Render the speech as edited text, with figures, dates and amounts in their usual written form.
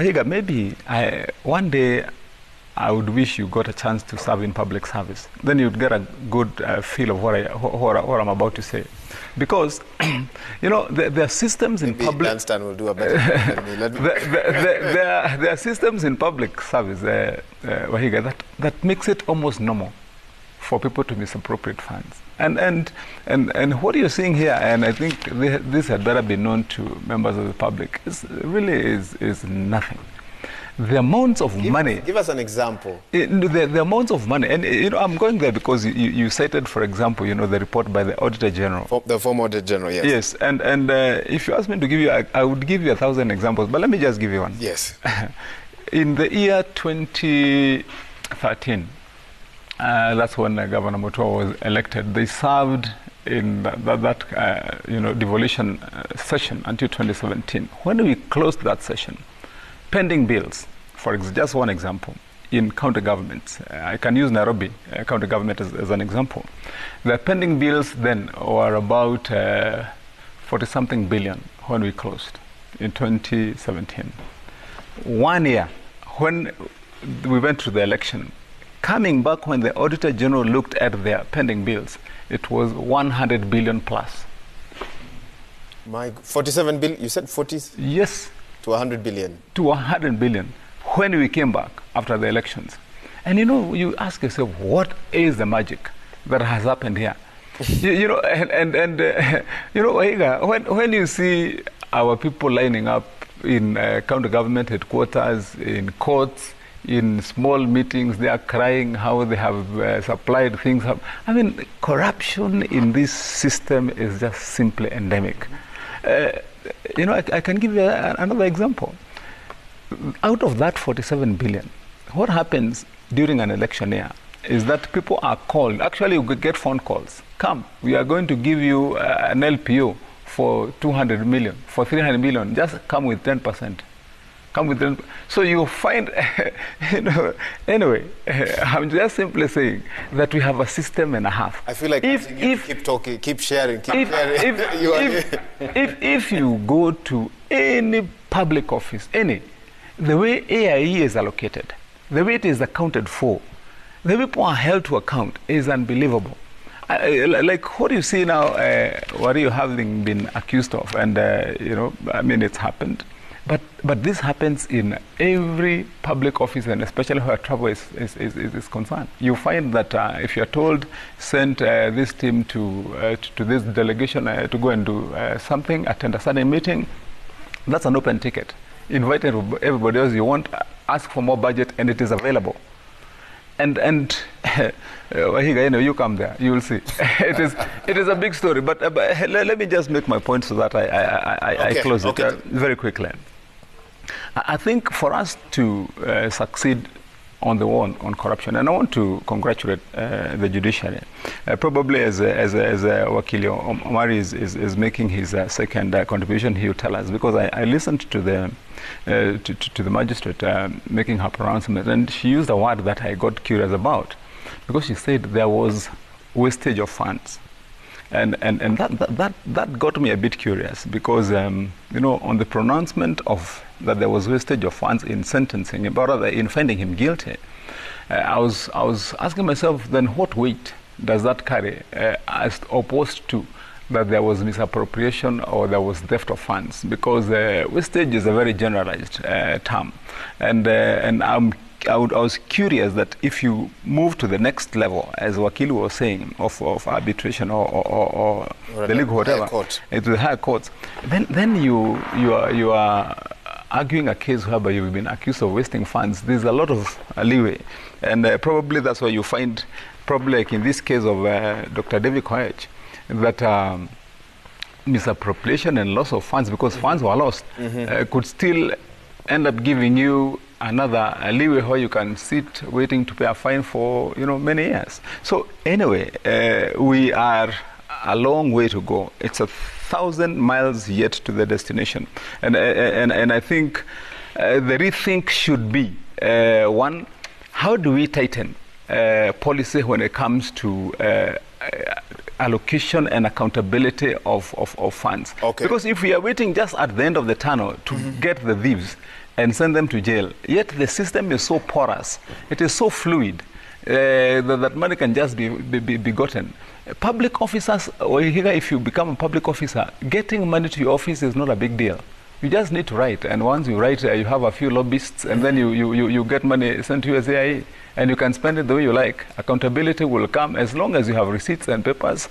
Wahiga, maybe one day I would wish you got a chance to serve in public service. Then you'd get a good feel of what I'm about to say. Because, you know, there are systems in public... Dunstan will do a better job than me. There are systems in public service, Wahiga, that makes it almost normal for people to misappropriate funds. And what you're seeing here, and I think this had better be known to members of the public, really is nothing. The amounts of money... Give us an example. The amounts of money, and you know, I'm going there because you cited, for example, you know, the report by the Auditor General. The former Auditor General, yes. Yes, and if you ask me to give you, I would give you 1,000 examples, but let me just give you one. Yes. In the year 2013, that's when Governor Mutua was elected. They served in that you know, devolution session until 2017. When we closed that session, pending bills, for just one example, in county governments, I can use Nairobi county government as an example. The pending bills then were about 40-something billion when we closed in 2017. 1 year, when we went to the election, coming back when the Auditor General looked at their pending bills, it was 100 billion plus. My 47 billion, you said 40? Yes. To 100 billion. To 100 billion when we came back after the elections. And you know, you ask yourself, what is the magic that has happened here? you know, you know, when you see our people lining up in county government headquarters, in courts, in small meetings, they are crying how they have supplied things. I mean, corruption in this system is just simply endemic. You know, I can give you another example. Out of that 47 billion, what happens during an election year is that people are called. Actually, you get phone calls. Come, we are going to give you an LPO for 200 million, for 300 million. Just come with 10%. Come with 10%. So you find, you know, anyway, I'm just simply saying that we have a system and a half. I feel like if keep talking, keep sharing, if you go to any public office, the way AIE is allocated, the way it is accounted for, the way people are held to account is unbelievable. Like what you see now, what you having been accused of, and you know, I mean, it's happened. But this happens in every public office, and especially where travel is concerned. You find that if you're told, send this team to this delegation to go and do something, attend a certain meeting, that's an open ticket. Invite everybody else you want, ask for more budget, and it is available. And you know, you come there, you will see. It is a big story. But let me just make my point so that I close it very quickly. I think for us to succeed on the war on corruption, and I want to congratulate the judiciary. Probably as Wakili Omari is making his second contribution, he will tell us, because I listened to the magistrate making her pronouncement, and she used a word that I got curious about, because she said there was wastage of funds. And that got me a bit curious, because you know, on the pronouncement of that there was wastage of funds in sentencing, but rather in finding him guilty, I was asking myself, then what weight does that carry as opposed to that there was misappropriation or there was theft of funds? Because wastage is a very generalized term, and I was curious that if you move to the next level, as Wakili was saying, of arbitration or the legal whatever, to the higher courts, then you are arguing a case whereby you've been accused of wasting funds. There's a lot of leeway, and probably that's why you find, probably like in this case of Dr. David Koech, that misappropriation and loss of funds, because funds were lost, could still end up giving you another leeway where you can sit waiting to pay a fine for, you know, many years. So anyway, we are a long way to go. It's 1,000 miles yet to the destination, and I think the rethink should be one: how do we tighten policy when it comes to allocation and accountability of funds? Because if we are waiting just at the end of the tunnel to get the thieves, and send them to jail. Yet the system is so porous, it is so fluid, that money can just be gotten. Public officers, or here if you become a public officer, getting money to your office is not a big deal. You just need to write, and once you write, you have a few lobbyists, and then you get money sent to your AIA, and you can spend it the way you like. Accountability will come as long as you have receipts and papers.